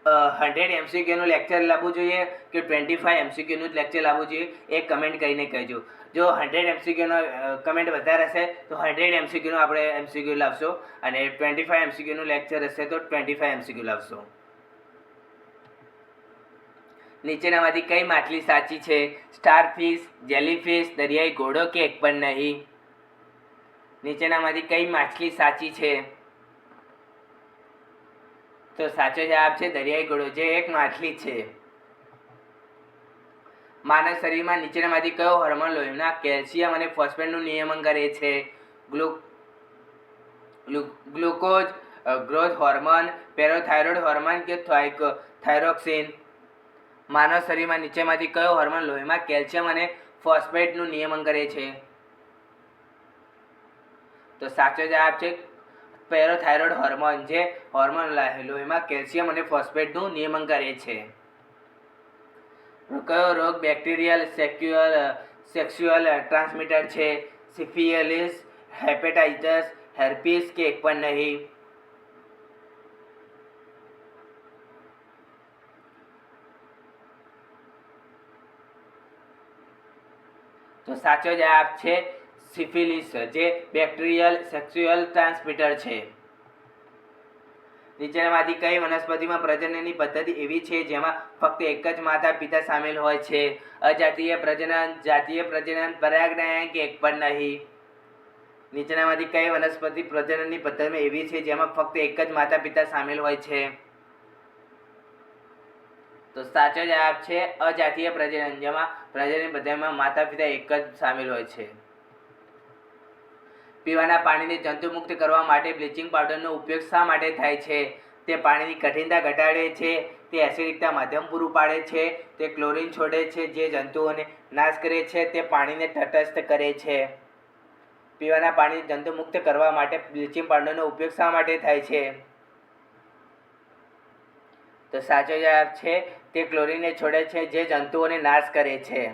100 MCQનું લેક્ચર લાવવું જોઈએ કે 25 MCQનું લેક્ચર લાવવું જોઈએ એ કમેન્ટ કરીને કહેજો. જો 100 MCQનો કમેન્ટ વધારે હશે તો 100 MCQનું આપણે MCQ લાવશો, અને 25 MCQનું લેક્ચર હશે તો 25 MCQ લાવશો. નીચેનામાંથી કઈ માછલી સાચી છે? સ્ટારફિશ, જેલીફિશ, દરિયાઈ ઘોડો કે એક પણ નહીં. નીચેનામાંથી કઈ માછલી સાચી છે? તો સાચો જવાબ છે દરિયાઈ ઘોડો, જે એક માછલી છે. માનવ શરીરમાં નીચેનામાંથી કયો હોર્મોન લોહીના કેલ્શિયમ અને ફોસ્ફેટનું નિયમન કરે છે? ગ્લુકોઝ, ગ્રોથ હોર્મોન, પેરાથાઇરોઇડ હોર્મોન કે થાઇરોક્સિન? માનવ શરીરમાં નીચેમાંથી કયો હોર્મોન લોહીમાં કેલ્શિયમ અને ફોસ્ફેટનું નિયમન કરે છે? તો સાચો જવાબ છે પેરાથાઇરોઇડ હોર્મોન, જે હોર્મોન લોહીમાં કેલ્શિયમ અને ફોસ્ફેટનું નિયમન કરે છે. કયો રોગ બેક્ટેરિયલ સેક્સ્યુઅલ ટ્રાન્સમિટર છે? સિફિલિસ, હેપેટાઇટિસ, હેર્પીસ કે એક પણ નહીં? તો સાચો જવાબ છે સિફિલિસ, જે બેક્ટેરિયલ સેક્સ્યુઅલ ટ્રાન્સમિટર છે. નીચેનામાંથી કઈ વનસ્પતિમાં પ્રજનનની પદ્ધતિ એવી છે જેમાં ફક્ત એક જ માતા પિતા સામેલ હોય છે? અજાતીય પ્રજનન, જાતીય પ્રજનન, પરાગનયન કે એક પણ નહીં? નીચેનામાંથી કઈ વનસ્પતિ પ્રજનનની પદ્ધતિમાં એવી છે જેમાં ફક્ત એક જ માતા પિતા સામેલ હોય છે? તો સાચો જવાબ છે અજાતીય પ્રજનન, જેમાં પ્રજનન પદ્ધતિમાં માતા પિતા એક જ સામેલ હોય છે. પીવાના પાણીને જંતુમુક્ત કરવા માટે બ્લીચિંગ પાવડરનો ઉપયોગ શા માટે થાય છે? તે પાણીની કઠિનતા ઘટાડે છે, તે એસિડિકતા માધ્યમ પૂરું પાડે છે, તે ક્લોરીન છોડે છે જે જંતુઓને નાશ કરે છે, તે પાણીને તટસ્થ કરે છે. પીવાના પાણીને જંતુમુક્ત કરવા માટે બ્લીચિંગ પાવડરનો ઉપયોગ શા માટે થાય છે? તો સાચો જવાબ છે તે ક્લોરીનને છોડે છે જે જંતુઓને નાશ કરે છે.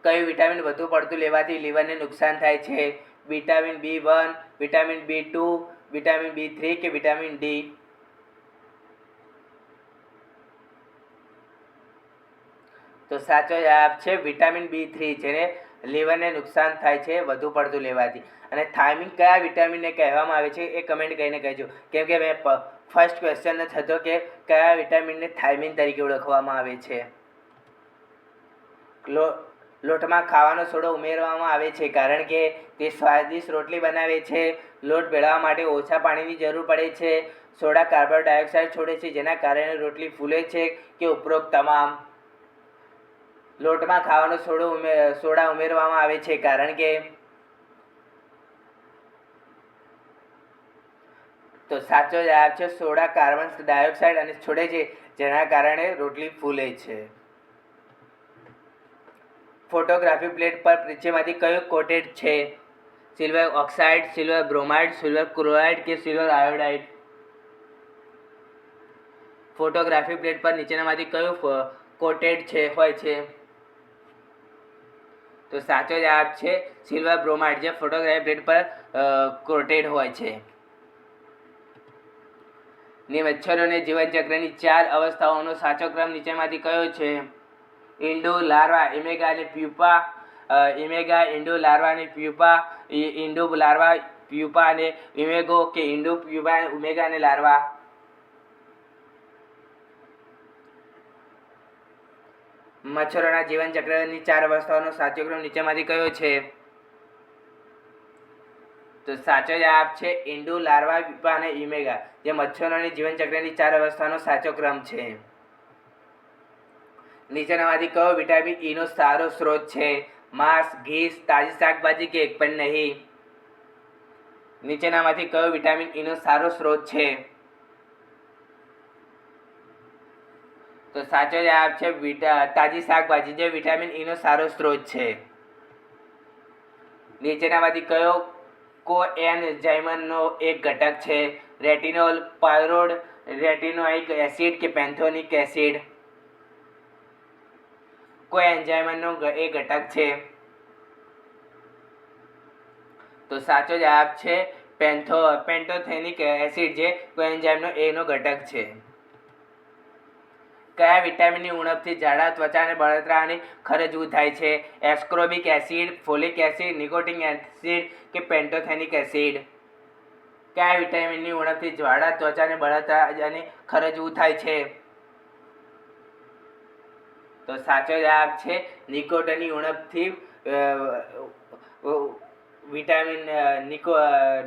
કયું વિટામિન વધુ પડતું લેવાથી લીવરને નુકસાન થાય છે? Vitamin B1, vitamin B2, vitamin B3 કે વિટામિન ડી? તો સાચો જવાબ છે વિટામિન B3, જેને લીવરને નુકસાન થાય છે વધુ પડતું લેવાથી. અને થાઇમિન કયા વિટામિનને કહેવામાં આવે છે એ કમેન્ટ કરીને કહેજો, કેમ કે મેં ફર્સ્ટ ક્વેશ્ચન જ હતો કે કયા વિટામિનને થાઇમિન તરીકે ઓળખવામાં આવે છે. લોટમાં ખાવાનો સોડો ઉમેરવામાં આવે છે કારણ કે તે સ્વાદિષ્ટ રોટલી બનાવે છે. લોટ ભેળવવા માટે ઓછા પાણીની જરૂર પડે છે. સોડા કાર્બન ડાયોક્સાઇડ છોડે છે જેના કારણે રોટલી ફૂલે છે કે ઉપરોક્ત તમામ? લોટમાં ખાવાનો સોડા ઉમેરવામાં આવે છે કારણ કે? તો સાચો જવાબ છે સોડા કાર્બન ડાયોક્સાઇડ અને છોડે છે જેના કારણે રોટલી ફૂલે છે. ફોટોગ્રાફી પ્લેટ પર નીચેમાંથી કયું કોટેડ છે? Silver oxide, silver bromide, silver chloride કે સિલ્વર આયોડાઇડ? ફોટોગ્રાફી પ્લેટ પર નીચેનામાંથી કયું કોટેડ હોય છે? તો સાચો જવાબ છે સિલ્વર બ્રોમાઇડ, જે ફોટોગ્રાફી પ્લેટ પર કોટેડ હોય છે. મચ્છરોને જીવનચક્રની 4 અવસ્થાઓનો સાચો ક્રમ નીચેમાંથી કયો છે? ઇન્ડુ, લાર્વા, ઇમેગા અને પ્યુપા. ઇમેગા, ઇન્ડુ, લાર્વા અને પ્યુપા. ઇન્ડુ, લાર્વા, પ્યુપા અને ઇમેગો કે ઇન્ડુ, પ્યુપા, ઓમેગા અને લાર્વા? મચ્છરોના જીવનચક્રની 4 અવસ્થાઓનો સાચો ક્રમ નીચેમાંથી કયો છે? તો સાચો જવાબ છે ઇન્ડુ, લાર્વા, પ્યુપા અને ઇમેગા, જે મચ્છરોની જીવનચક્રની 4 અવસ્થાનો સાચો ક્રમ છે. નીચેનામાંથી કયો વિટામિન ઈનો સારો સ્ત્રોત છે? માંસ, ઘી, તાજી શાકભાજી કે એક પણ નહીં? નીચેનામાંથી કયો વિટામિન ઈનો સારો સ્ત્રોત છે? તો સાચો જવાબ છે તાજી શાકભાજી, જે વિટામિન ઈનો સારો સ્ત્રોત છે. નીચેનામાંથી કયો કોએન્ઝાઇમનો એક ઘટક છે? રેટિનોલ, પાયરોડ, રેટિનોઇક એસિડ કે પેન્થોનિક એસિડ? કોએન્ઝાઇમનો એક ઘટક છે. તો સાચો જવાબ છે પેન્ટોથેનિક એસિડ, જે કોએન્ઝાઇમનો એનો ઘટક છે. કયા વિટામિનની ઉણપથી જાડા, ત્વચા અને બળતરાની ખરજવું થાય છે? Ascorbic acid, folic acid, nicotine acid કે પેન્ટોથેનિક એસિડ? કયા વિટામિનની ઉણપથી જાડા, ત્વચા અને બળતરાની ખરજવું થાય છે? તો સાચો જવાબ છે નિકોટિનની ઉણપથી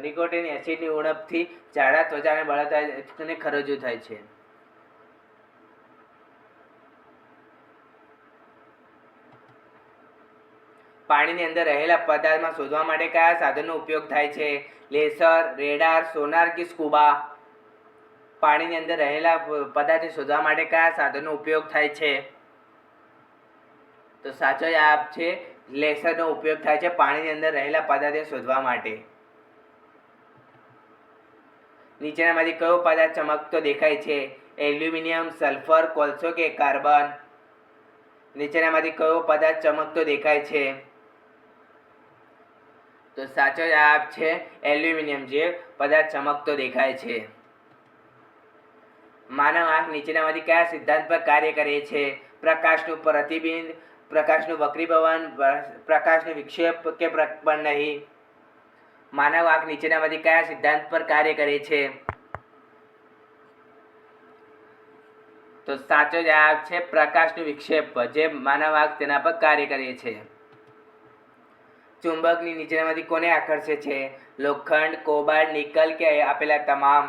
નિકોટિન એસિડની ઉણપથી જાડા, ત્વચા અને બળતરાને ખરજવું થાય છે. પાણીની અંદર રહેલા પદાર્થમાં શોધવા માટે કયા સાધનનો ઉપયોગ થાય છે? લેસર, રેડાર, સોનાર કે સ્કૂબા? પાણીની અંદર રહેલા પદાર્થને શોધવા માટે કયા સાધનનો ઉપયોગ થાય છે? તો સાચો જવાબ છે લેસરનો ઉપયોગ થાય છે પાણીની અંદર રહેલા પદાર્થને શોધવા માટે. નીચેનામાંથી કયો પદાર્થ ચમકતો દેખાય છે? એલ્યુમિનિયમ, સલ્ફર, કોલસો કે કાર્બન? નીચેનામાંથી કયો પદાર્થ ચમકતો દેખાય છે? તો સાચો જવાબ છે એલ્યુમિનિયમ, જે પદાર્થ ચમકતો દેખાય છે. માનવ આંખ નીચેનામાંથી કયા સિદ્ધાંત પર કાર્ય કરે છે? પ્રકાશનું પ્રતિબિંબ, પ્રકાશનું વક્રીભવન, પ્રકાશનું વિક્ષેપ કે પ્રકંપન નહીં? માનવ આંખ નીચેનામાંથી કયા સિદ્ધાંત પર કાર્ય કરે છે? તો સાચો જવાબ છે પ્રકાશનું વિક્ષેપ, જે માનવ આંખ તેના પર કાર્ય કરે છે. ચુંબકની નીચેનામાંથી કોને આકર્ષે છે? લોખંડ, કોબાલ્ટ, નિકલ કે આપેલા તમામ?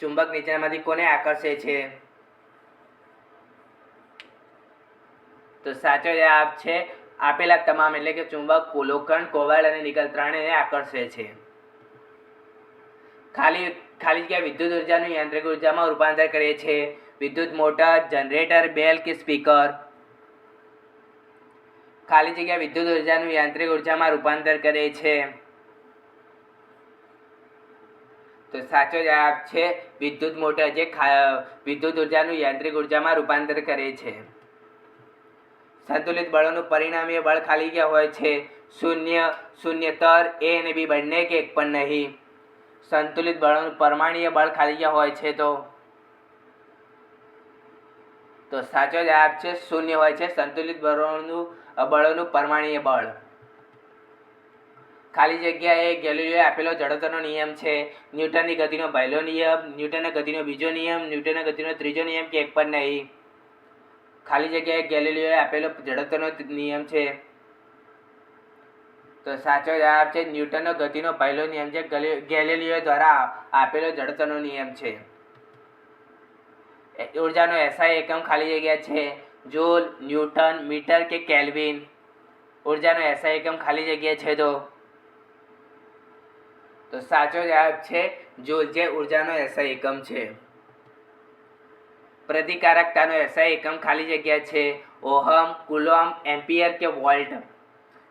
ચુંબક નીચેનામાંથી કોને આકર્ષે છે? તો સાચો જવાબ છે આપેલા તમામ, એટલે કે ચુંબક, લોખંડ, કોબાલ્ટ અને નિકલ ત્રણેયને આકર્ષે છે. ખાલી જગ્યા વિદ્યુત ઉર્જાનું યાંત્રિક ઉર્જામાં રૂપાંતર કરે છે? વિદ્યુત મોટર, જનરેટર, બેલ કે સ્પીકર? ખાલી જગ્યા વિદ્યુત ઉર્જાનું યાંત્રિક ઉર્જામાં રૂપાંતર કરે છે? તો સાચો જવાબ છે વિદ્યુત મોટર, જે વિદ્યુત ઉર્જાનું યાંત્રિક ઉર્જામાં રૂપાંતર કરે છે. સંતુલિત બળોનું પરિણામીય બળ ખાલી જગ્યા હોય છે? શૂન્ય, શૂન્યતર, એ અને બી બંને કે એક પણ નહીં? સંતુલિત બળોનું પરમાણ્વીય બળ ખાલી જગ્યા હોય છે તો સાચો જવાબ છે શૂન્ય હોય છે સંતુલિત બળોનું પરમાણ્વીય બળ. ખાલી જગ્યાએ ગેલિલીઓએ આપેલો જડત્વનો નિયમ છે? ન્યૂટનની ગતિનો પહેલો નિયમ, ન્યૂટનના ગતિનો બીજો નિયમ, ન્યૂટનના ગતિનો ત્રીજો નિયમ કે એક પણ નહીં? ખાલી જગ્યાએ ગેલિલીઓએ આપેલો જડત્વનો નિયમ છે? તો સાચો જવાબ છે ન્યૂટનનો ગતિનો પહેલો નિયમ, જે ગેલિલીઓ દ્વારા આપેલો જડત્વનો નિયમ છે. ઉર્જાનો એસઆઈ એકમ ખાલી જગ્યા છે? જૂલ, ન્યૂટન, મીટર કે કેલ્વિન? ઉર્જાનો એસઆઈ એકમ ખાલી જગ્યા છે તો સાચો જવાબ છે જૂલ, જે ઉર્જાનો એસઆઈ એકમ છે. પ્રતિકારકતાનો એસઆઈ એકમ ખાલી જગ્યા છે? ઓહમ, કુલોમ્બ, એમ્પિયર કે વોલ્ટ?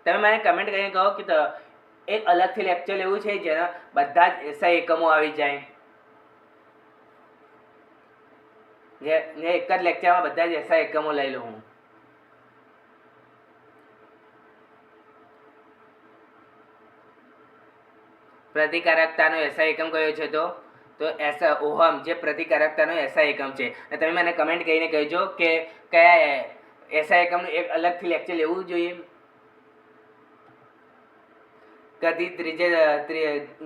તમે મને કમેન્ટ કરીને કહો કે એક અલગથી લેક્ચર લેવું છે જેના બધા જ એસઆઈ એકમો આવી જાય, જે એક જ લેક્ચરમાં બધા જ એસઆઈ એકમો લઈ લઉં હું. પ્રતિકારકતાનો એસઆઈ એકમ કયો છે? તો ઓહમ, જે પ્રતિકારકતાનો એસઆઈ એકમ છે. અને તમે મને કમેન્ટ કરીને કહેજો કે કયા એસઆઈ એકમનું એક અલગથી લેક્ચર લેવું જોઈએ.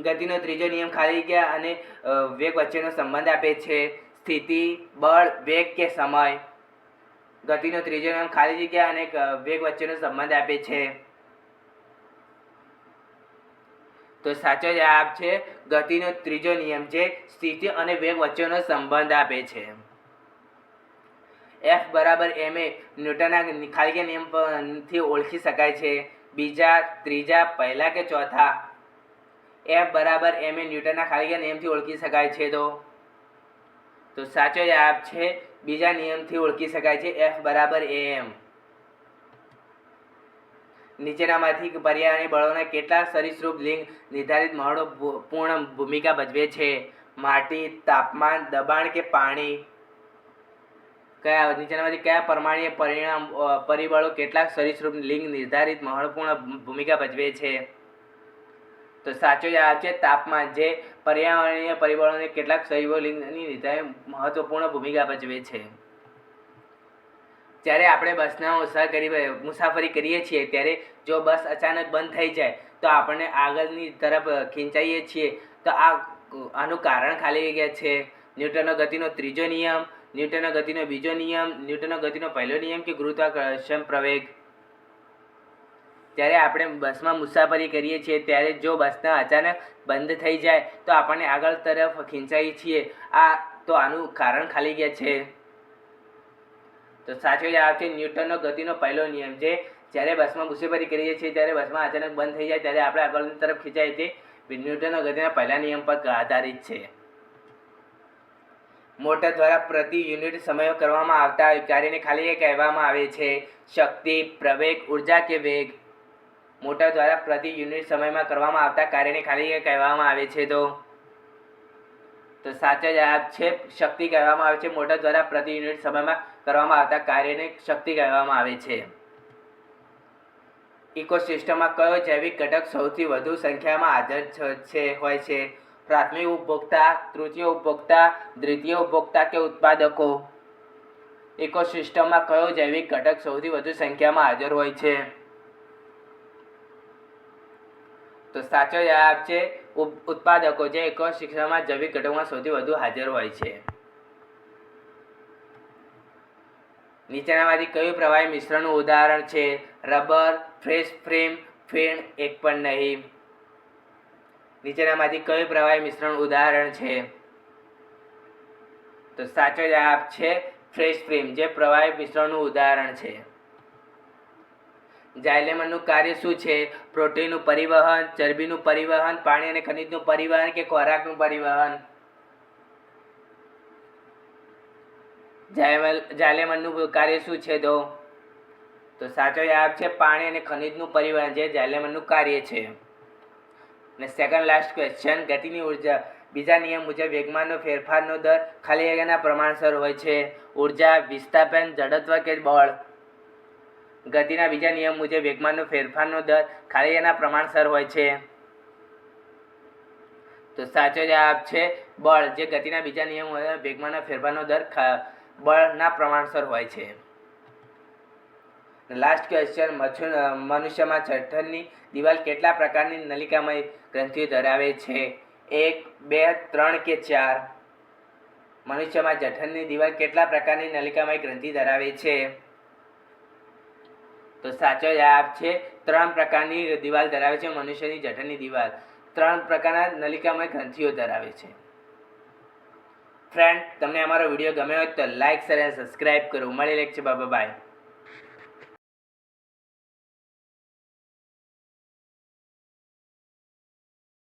ગતિનો ત્રીજો નિયમ ખાલી જગ્યા અને વેગ વચ્ચેનો સંબંધ આપે છે? સ્થિતિ, બળ, વેગ કે સમય? ગતિનો ત્રીજો નિયમ ખાલી જગ્યા અને વેગ વચ્ચેનો સંબંધ આપે છે? તો સાચો જવાબ છે ગતિનો ત્રીજો નિયમ, જે સ્થિતિ અને વેગ વચ્ચેનો સંબંધ આપે છે. F બરાબર ma ન્યૂટનના ખાલી જગ્યા નિયમથી ઓળખી શકાય છે? બીજા, ત્રીજા, પહેલા કે ચોથા? F બરાબર ma ન્યૂટનના ખાલી જગ્યા નિયમથી ઓળખી શકાય છે તો સાચો જવાબ છે બીજા નિયમથી ઓળખી શકાય છે. F બરાબર am. નીચેનામાંથી પર્યાવરણીય બળોના કેટલા સરીસૃપ લિંગ નિર્ધારિત મહત્વપૂર્ણ ભૂમિકા ભજવે છે? માટી, તાપમાન, દબાણ કે પાણી? નીચેનામાંથી કયા પરમાણ્વીય પરિબળો કેટલાક સરીસૃપ લિંગ નિર્ધારિત મહત્વપૂર્ણ ભૂમિકા ભજવે છે? તો સાચો જવાબ છે તાપમાન, જે પર્યાવરણીય પરિબળોને કેટલાક સજીવ લિંગની નિર્ધારિત મહત્વપૂર્ણ ભૂમિકા ભજવે છે. જ્યારે આપણે બસના મુસાફરી કરીએ છીએ ત્યારે જો બસ અચાનક બંધ થઈ જાય તો આપણને આગળની તરફ ખેંચાઈએ છીએ, તો આનું કારણ ખાલી જગ્યા છે? ન્યૂટનનો ગતિનો ત્રીજો નિયમ, ન્યૂટનનો ગતિનો બીજો નિયમ, ન્યૂટનનો ગતિનો પહેલો નિયમ કે ગુરુત્વાકર્ષણ પ્રવેગ? જ્યારે આપણે બસમાં મુસાફરી કરીએ છીએ ત્યારે જો બસના અચાનક બંધ થઈ જાય તો આપણને આગળ તરફ ખેંચાઈએ છીએ, આનું કારણ ખાલી ગયા છે? તો સાચો જવાબ છે ન્યૂટનનો ગતિનો પહેલો નિયમ, જે જ્યારે બસમાં મુસાફરી કરીએ છીએ ત્યારે બસમાં અચાનક બંધ થઈ જાય ત્યારે આપણે આગળની તરફ ખેંચાય તે ન્યૂટનના ગતિના પહેલા નિયમ પર આધારિત છે. મોટર દ્વારા પ્રતિ યુનિટ સમય કરવામાં આવતા કાર્યને ખાલી કહેવામાં આવે છે શક્તિ, પ્રવેગ, ઉર્જા કે વેગ. મોટર દ્વારા પ્રતિ યુનિટ સમયમાં કરવામાં આવતા કાર્યને ખાલી કહેવામાં આવે છે. તો સાચો જવાબ છે શક્તિ કહેવામાં આવે છે. મોટર દ્વારા પ્રતિ યુનિટ સમયમાં કરવામાં આવતા કાર્યને શક્તિ કહેવામાં આવે છે. ઇકોસિસ્ટમમાં કયો જૈવિક ઘટક સૌથી વધુ સંખ્યામાં હાજર હોય છે? પ્રાથમિક ઉપભોક્તા, તૃતીય ઉપભોક્તા, દ્વિતીય ઉપભોક્તા કે ઉત્પાદકો? ઇકોસિસ્ટમમાં કયો જૈવિક ઘટક સૌથી વધુ સંખ્યામાં હાજર હોય છે? તો સાચો જવાબ છે ઉત્પાદકો, જે ઇકોસિસ્ટમમાં જૈવિક ઘટકોમાં સૌથી વધુ હાજર હોય છે. નીચેનામાંથી કયું પ્રવાહી મિશ્રણનું ઉદાહરણ છે? રબર, ફ્રેશ ફિલ્મ, ફીણ, એક પણ નહીં. નીચેનામાંથી કયું પ્રવાહી મિશ્રણ ઉદાહરણ છે? તો સાચો જવાબ છે ફ્રેશ ફિલ્મ, જે પ્રવાહી મિશ્રણનું ઉદાહરણ છે. જાયલેમનનું કાર્ય શું છે? પ્રોટીનનું પરિવહન, ચરબીનું પરિવહન, પાણી અને ખનિજનું પરિવહન કે ખોરાકનું પરિવહન? જાયલેમનનું કાર્ય શું છે? તો સાચો જવાબ છે પાણી અને ખનિજનું પરિવહન, જે જાયલેમનનું કાર્ય છે. અને સેકન્ડ લાસ્ટ ક્વેશ્ચન, ગતિની ઉર્જા. બીજા નિયમ મુજબ વેગમાનનો ફેરફારનો દર ખાલી જગ્યાના પ્રમાણસર હોય છે? ઉર્જા, વિસ્થાપન, જડત્વ કે બળ? ગતિના બીજા નિયમ મુજબ વેગમાનનો ફેરફારનો દર ખાલી જગ્યાના પ્રમાણસર હોય છે? તો સાચો જવાબ છે બળ, જે ગતિના બીજા નિયમ મુજબ વેગમાનના ફેરફારનો દર બળના પ્રમાણસર હોય છે. લાસ્ટ ક્વેશ્ચન, મનુષ્યમાં જઠરની દિવાલ કેટલા પ્રકારની નલિકામય ગ્રંથિઓ ધરાવે છે? 1, 2, 3 કે 4? મનુષ્યમાં જઠરની દિવાલ કેટલા પ્રકારની નલિકામય ગ્રંથિ ધરાવે છે? તો સાચો જવાબ છે 3 પ્રકારની દિવાલ ધરાવે છે. મનુષ્યની જઠરની દિવાલ 3 પ્રકારના નલિકામય ગ્રંથિઓ ધરાવે છે. ફ્રેન્ડ, તમને અમારો વિડીયો ગમ્યો હોય તો લાઇક, શેર અને સબસ્ક્રાઈબ કરો. મળી લેક્ચર. Bye bye.